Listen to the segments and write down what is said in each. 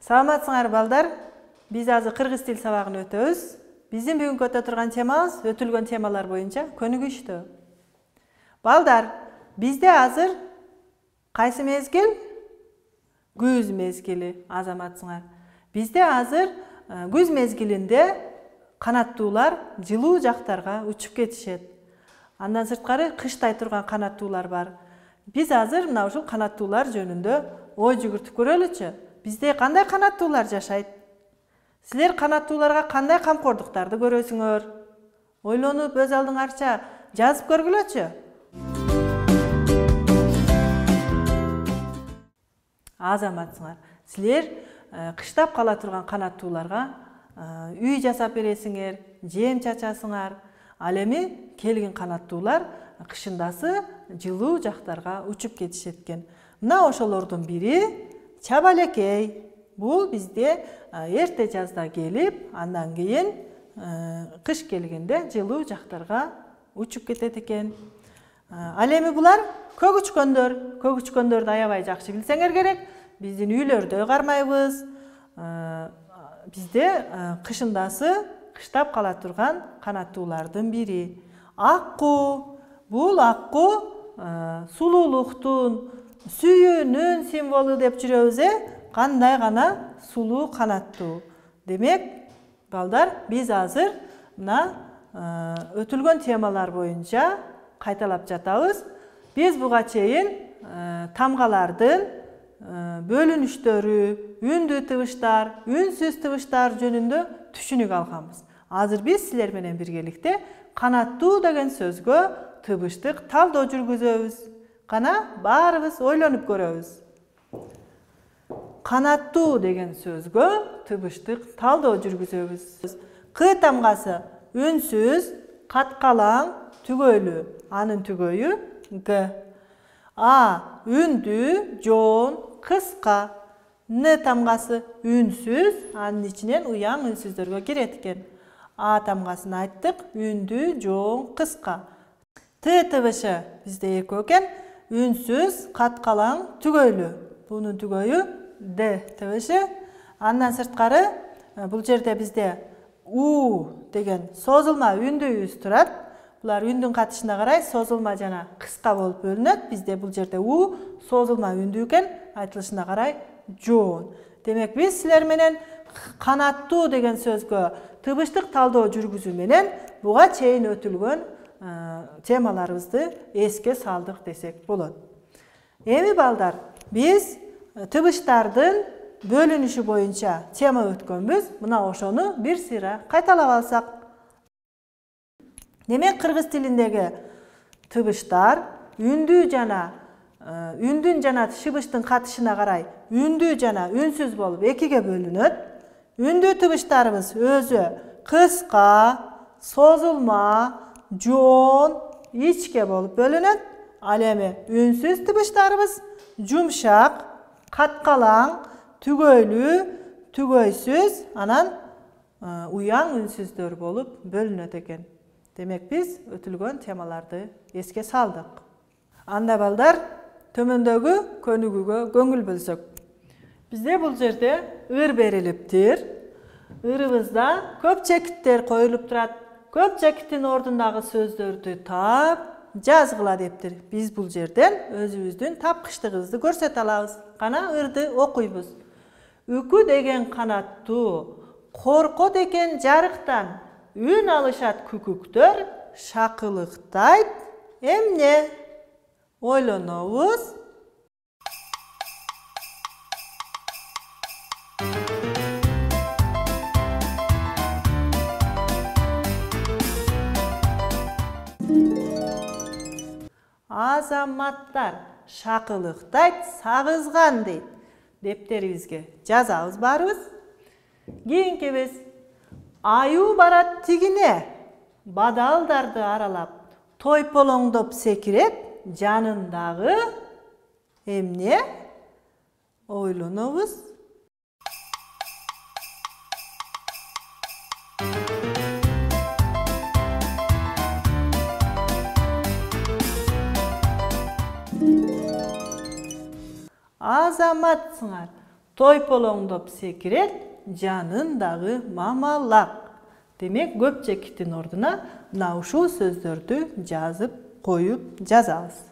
Саламатсыңар балдар. Биз азыр кыргыз тил сабагын өтөбүз. Биздин бүгүнкү өтө турган темабыз өтүлгөн темалар боюнча көнүгүштүү. Балдар, бизде азыр кайсы мезгил? Күз мезгили, азаматсыңар. Бизде азыр күз мезгилинде канаттуулар жылуу жактарга учуп кетишет. Андан сырткары кыштай турган канаттуулар бар. Биз азыр мына ушул канаттуулар жөнүндө ой жүгүртүп көрөлүчү. Бизде кандай канаттуулар жашайт? Силер канаттууларга кандай камкордуктарды көрөсүңөр? Ойлонуп, өз алдыңарча жазып көргүлөчү. Азаматсыңар, силер кыштап кала турган канаттууларга үй жасап бересиңер, жем чачасыңар. Ал эми келген канаттуулар кышындасы жылуу жактарга учуп кетишет экен. Мына ошолордун бири чабалекей. Бул бизде эрте жазда келип, андан кийин кыш келгенде жылуу жактарга учуп кетет экен. Ал эми булар көгүчкөндөр. Көгүчкөндөрдү аябай жакшы билсеңер керек. Биздин үйлөрдө кармайбыз. Бизде кышындасы кыштап кала турган канаттуулардын бири. Аккуу. Бул аккуу сулуулуктун, сүйүүнүн символу деп жүрөбүз, кандай гана сулуу канаттуу. Демек, балдар, биз азыр мына өтүлгөн темалар боюнча кайталап жатабыз. Биз буга чейин тамгалардын бөлүнүштөрү, үндүү тыбыштар, үнсүз тыбыштар жөнүндө түшүнүк алганбыз. Азыр биз силер менен биргеликте канаттуу деген сөзгө тыбыштык талдоо жүргүзөбүз. Кана баарыбыз ойлонуп көрөбүз. Канаттуу деген сөзгө тыбыштык талдоо жүргүзөбүз. К тамгасы үнсүз, каткалаң, түгөйлүү. Анын түгөйү Г. А үндүү, жоон, кыска. Н тамгасы үнсүз, анын ичинен уяң үнсүздөргө кирет экен. А тамгасын айттык, үндүү, жоон, кыска. Т тыбышы бизде экөө экен. Үнсүз, каткалаң, түгөйлүү. Бунун түгөйү Д тыбышы. Андан сырткары бул жерде бизде У деген созулма үндүүбүз турат. Булар үндүн катышына карай созулма жана кыска болуп бөлүнөт. Бизде бул жерде У созулма үндүү экен, айтылышына карай жоон. Демек биз силер менен канаттуу деген сөзгө тыбыштык талдоо жүргүзүү менен буга чейин өтүлгөн темаларыбызды эске салдык десек болот. Эми балдар, биз тыбыштардын бөлүнүшү боюнча тема өткөнбүз. Мына ошону бир сыйра кайталап алсак. Демек, кыргыз тилиндеги тыбыштар үндүү жана шыбыштын катышына карай үндүү жана үнсүз болуп экиге бөлүнөт. Үндүү тыбыштарыбыз өзү кыска, созулма, жоон, ичке болуп бөлүнөт. Ал эми үнсүз тыбыштарыбыз жумшак, каткалаң, түгөйлүү, түгөйсүз, анан уяң үнсүздөр болуп бөлүнөт экен. Демек, биз өтүлгөн темаларды эске салдык. Анда балдар, төмөндөгү көнүгүүгө көңүл бөлсөк. Бизде бул жерде ыр берилиптир. Ырыбызда көп чекиттер коюлуп турат. Көп чекиттин ордундагы сөздөрдү таап, жазгыла дептир. Биз бул жерден өзүбүздүн тапкычтыгыбызды көрсөтө алабыз. Кана ырды окуйбуз. Үкү деген канаттуу, коркот экен жарыктан, үн алышат күкүктөр, шакылыктайт эмне? Ойлонобуз. Азаматтар шакылыктайт, сагызган дейт. Дептерибизге жазабыз барыбыз. Кийинки биз аюу барат тигине, бадалдарды аралап, тойполоңдоп секирет, жанындагы эмне? Ойлонобуз. Азаматсыңар, Тойполоңдоп секирет, жанындағы мамалак. Демек, көпчекиттин ордуна мына ушул сөздөрдү жазып коюп жазабыз.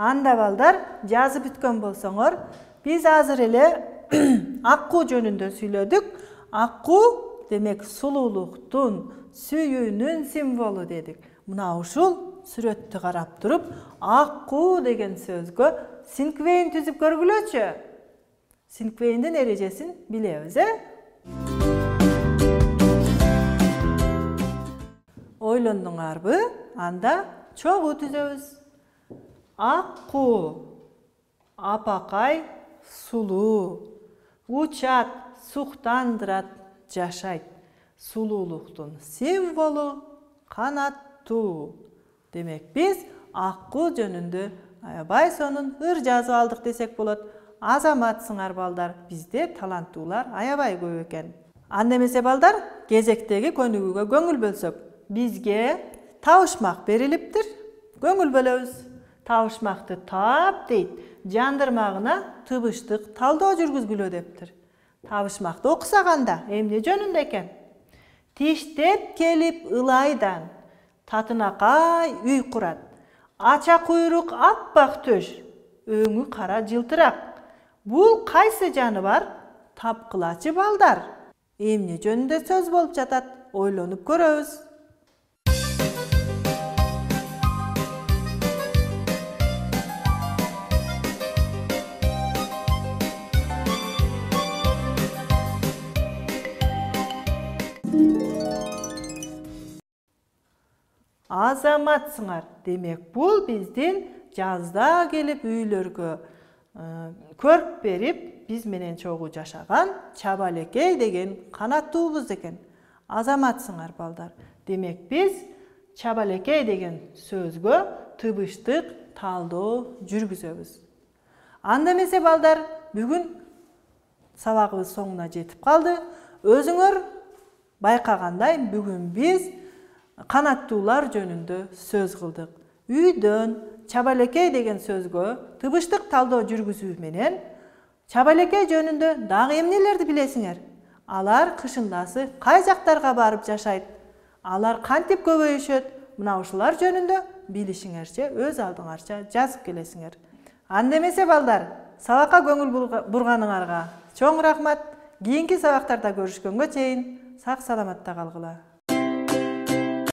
Анда балдар, жазып бүткөн болсоңор, биз азыр эле аккуу жөнүндө сүйлөдүк. Аккуу демек сулуулуктун, сүйүүнүн символу дедик. Мына ушул сүрөттү карап туруп, аккуу деген сөзгө синквейн түзүп көргүлөчү. Синквейндин эрежесин билебиз, Ойлондуңарбы? Анда чогуу түзөбүз. Аккуу, апакай, сулуу, учат, суктандырат, жашайт. Сулуулуктун символу канаттуу. Демек, биз аккуу жөнүндө аябай сонун ыр жазып алдык десек болот. Азаматсыңар балдар, бизде таланттуулар аябай көп экен. Анда эмесе балдар, кезектеги көнүгүүгө көңүл бөлсөк, бизге табышмак берилиптир. Көңүл бөлөбүз. Табышмакты таап дейт, жандырмагына тыбыштык талдоо жүргүзгүлө дептир. Табышмакты окусаганда эмне жөнүндө экен? Тиштеп келип ылайдан, татынакай үй курат. Ача куйрук аппак төш, өңү кара жылтырак. Бул кайсы жаныбар? Тапкылачы балдар. Эмне жөнүндө сөз болуп жатат? Ойлонуп көрөбүз. Азаматсыңар. Демек, бул биздин жазда келип үйлөргө көрп берип, биз менен чогуу жашаган чабалекей деген канаттуубуз экен. Азаматсыңар балдар. Демек, биз чабалекей деген сөзгө тыбыштык талдоо жүргүзөбүз. Анда эмесе балдар, бүгүн сабагыбыз соңуна жетип калды. Өзүңөр байкагандай, бүгүн биз канаттуулар жөнүндө сөз кылдык. Үйдөн чабалекей деген сөзгө тыбыштык талдоо жүргүзүү менен чабалекей жөнүндө дагы эмнелерди билесиңер? Алар кышындасы кай жактарга барып жашайт? Алар кантип көбөйүшөт? Мына ушулар жөнүндө билишиңерче өз алдыңарча жазып келесиңер. Анда эмесе балдар, сабакка көңүл бурганыңарга чоң рахмат. Кийинки сабактарда көрүшкөнгө чейин сак саламатта калгыла.